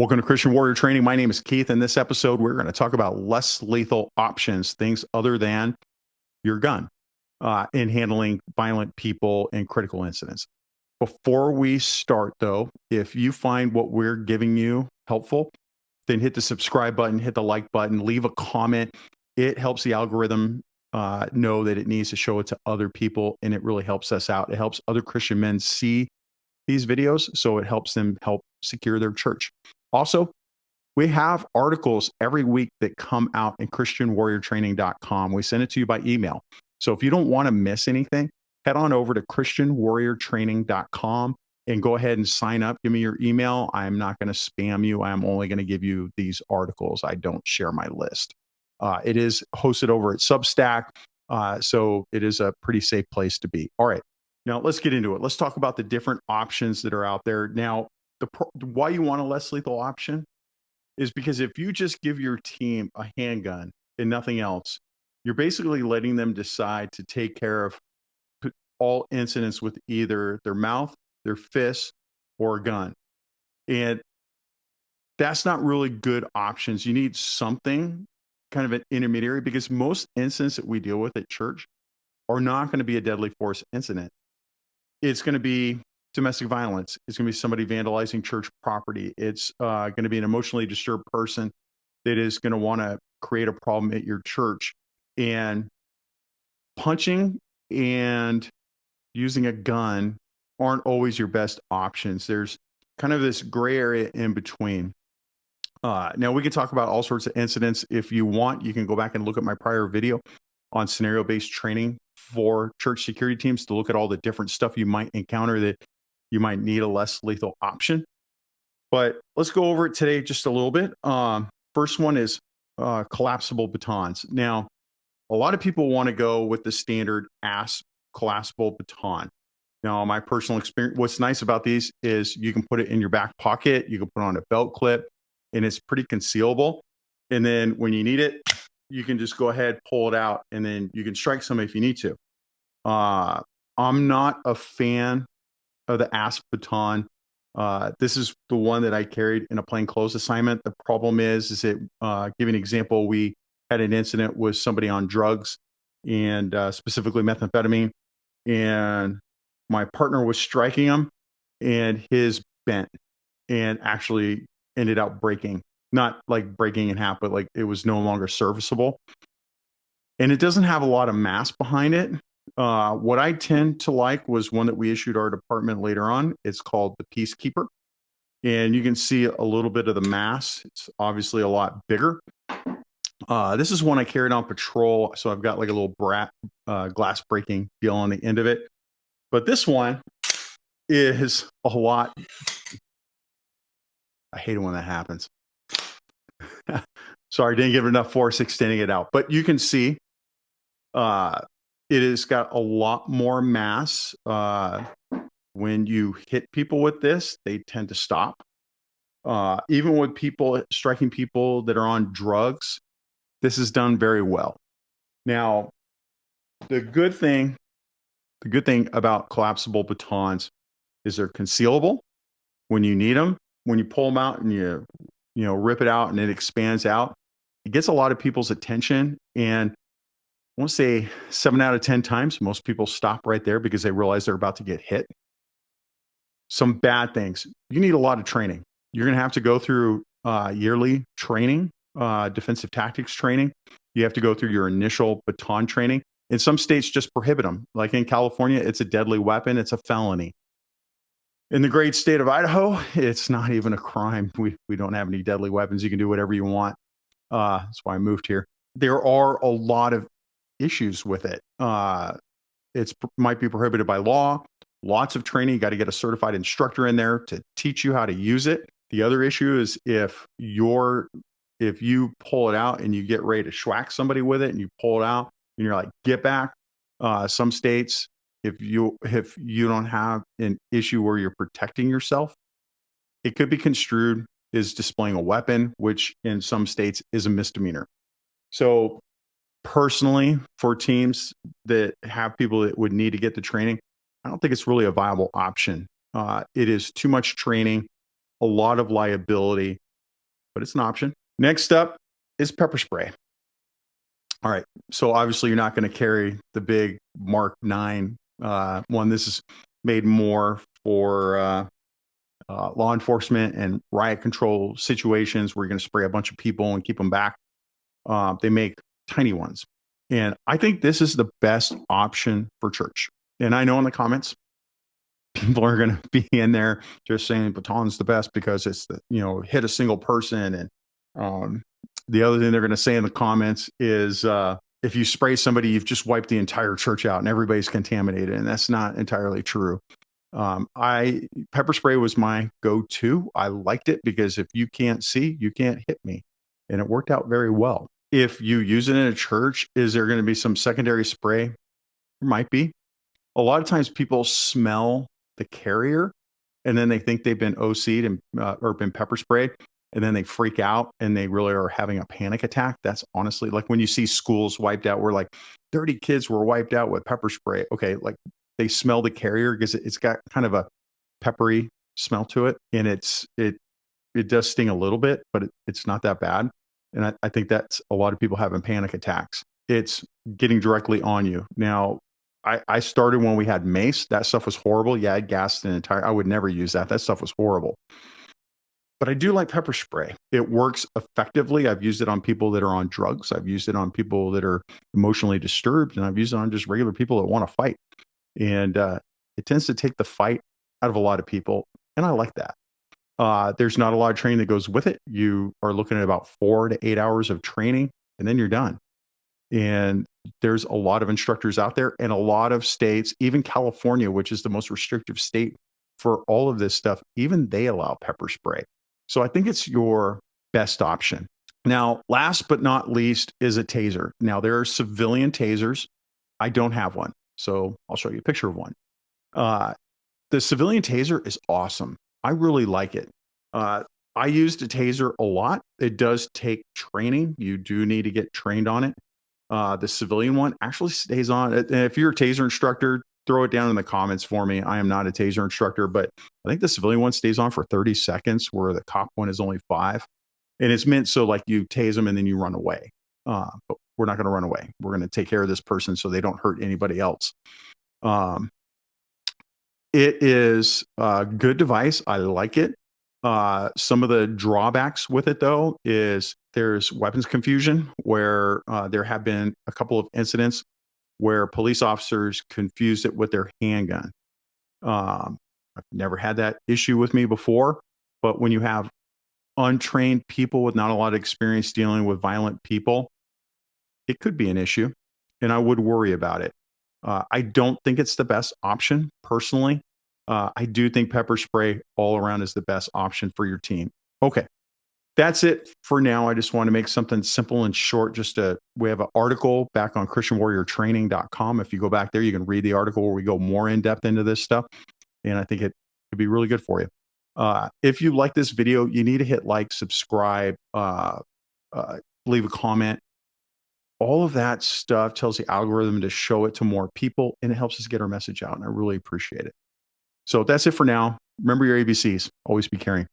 Welcome to Christian Warrior Training. My name is Keith. In this episode, we're going to talk about less lethal options, things other than your gun, in handling violent people and critical incidents. Before we start, though, if you find what we're giving you helpful, then hit the subscribe button, hit the like button, leave a comment. It helps the algorithm know that it needs to show it to other people, and it really helps us out. It helps other Christian men see these videos, so it helps them help secure their church. Also, we have articles every week that come out in christianwarriortraining.com. We send it to you by email. So if you don't want to miss anything, head on over to christianwarriortraining.com and go ahead and sign up. Give me your email. I'm not going to spam you. I'm only going to give you these articles. I don't share my list. It is hosted over at Substack, so it is a pretty safe place to be. All right. Now, let's get into it. Let's talk about the different options that are out there. Now, why you want a less lethal option is because if you just give your team a handgun and nothing else, you're basically letting them decide to take care of all incidents with either their mouth, their fists, or a gun. And that's not really good options. You need something kind of an intermediary, because most incidents that we deal with at church are not going to be a deadly force incident. It's going to be domestic violence. It's going to be somebody vandalizing church property. It's going to be an emotionally disturbed person that is going to want to create a problem at your church. And punching and using a gun aren't always your best options. There's kind of this gray area in between. Now, we can talk about all sorts of incidents. If you want, you can go back and look at my prior video on scenario-based training for church security teams to look at all the different stuff you might encounter that you might need a less lethal option. But let's go over it today just a little bit. First one is collapsible batons. Now, a lot of people want to go with the standard ASP collapsible baton. Now, my personal experience, what's nice about these is you can put it in your back pocket, you can put it on a belt clip, and it's pretty concealable. And then when you need it, you can just go ahead, pull it out, and then you can strike somebody if you need to. I'm not a fan of the ASP baton. This is the one that I carried in a plainclothes assignment. The problem is that, give you an example, we had an incident with somebody on drugs, and specifically methamphetamine, and my partner was striking him, and his bent and actually ended up breaking. Not like breaking in half, but like it was no longer serviceable. And it doesn't have a lot of mass behind it. What I tend to like was one that we issued our department later on. It's called the Peacekeeper. And you can see a little bit of the mass. It's obviously a lot bigger. This is one I carried on patrol. So I've got like a little glass breaking deal on the end of it. But this one is a lot. I hate it when that happens. Sorry, didn't give it enough force extending it out. But you can see it has got a lot more mass. When you hit people with this, they tend to stop. Even with people striking people that are on drugs, this is done very well. Now, the good thing about collapsible batons is they're concealable when you need them. When you pull them out and you rip it out and it expands out, it gets a lot of people's attention. And I want to say 7 out of 10 times, most people stop right there because they realize they're about to get hit. Some bad things. You need a lot of training. You're going to have to go through yearly training, defensive tactics training. You have to go through your initial baton training. In some states, just prohibit them. Like in California, it's a deadly weapon. It's a felony. In the great state of Idaho, it's not even a crime. We don't have any deadly weapons. You can do whatever you want. That's why I moved here. There are a lot of issues with it. It might be prohibited by law. Lots of training. You got to get a certified instructor in there to teach you how to use it. The other issue is if you pull it out and you get ready to schwack somebody with it and you pull it out and you're like, get back. Some states, if you don't have an issue where you're protecting yourself, it could be construed as displaying a weapon, which in some states is a misdemeanor. So personally, for teams that have people that would need to get the training, I don't think it's really a viable option. It is too much training, a lot of liability, but it's an option. Next up is pepper spray. All right. So obviously you're not going to carry the big Mark 9 one. This is made more for law enforcement and riot control situations where you're going to spray a bunch of people and keep them back. They make tiny ones. And I think this is the best option for church. And I know in the comments, people are going to be in there just saying baton's the best because it's the, hit a single person. And the other thing they're going to say in the comments is if you spray somebody, you've just wiped the entire church out and everybody's contaminated. And that's not entirely true. Pepper spray was my go-to. I liked it because if you can't see, you can't hit me. And it worked out very well. If you use it in a church, is there going to be some secondary spray? There might be. A lot of times people smell the carrier and then they think they've been OC'd and or been pepper sprayed, and then they freak out and they really are having a panic attack. That's honestly like when you see schools wiped out, where like 30 kids were wiped out with pepper spray. Okay, like they smell the carrier because it's got kind of a peppery smell to it, and it does sting a little bit, but it's not that bad. And I think that's a lot of people having panic attacks. It's getting directly on you. Now, I started when we had mace. That stuff was horrible. Yeah, I gassed an entire, I would never use that. That stuff was horrible. But I do like pepper spray. It works effectively. I've used it on people that are on drugs. I've used it on people that are emotionally disturbed. And I've used it on just regular people that want to fight. And it tends to take the fight out of a lot of people. And I like that. There's not a lot of training that goes with it. You are looking at about 4 to 8 hours of training, and then you're done. And there's a lot of instructors out there, and a lot of states, even California, which is the most restrictive state for all of this stuff, even they allow pepper spray. So I think it's your best option. Now, last but not least is a taser. Now, there are civilian tasers. I don't have one, so I'll show you a picture of one. The civilian taser is awesome. I really like it. I used a taser a lot. It does take training. You do need to get trained on it. The civilian one actually stays on. And if you're a taser instructor, throw it down in the comments for me. I am not a taser instructor, but I think the civilian one stays on for 30 seconds, where the cop one is only 5. And it's meant so like you tase them and then you run away. But we're not going to run away. We're going to take care of this person so they don't hurt anybody else. It is a good device. I like it. Some of the drawbacks with it, though, is there's weapons confusion, where there have been a couple of incidents where police officers confused it with their handgun. I've never had that issue with me before, but when you have untrained people with not a lot of experience dealing with violent people, it could be an issue, and I would worry about it. I don't think it's the best option, personally. I do think pepper spray all around is the best option for your team. Okay, that's it for now. I just want to make something simple and short. We have an article back on ChristianWarriorTraining.com. If you go back there, you can read the article where we go more in depth into this stuff, and I think it could be really good for you. If you like this video, you need to hit like, subscribe, leave a comment. All of that stuff tells the algorithm to show it to more people, and it helps us get our message out, and I really appreciate it. So that's it for now. Remember your ABCs. Always be caring.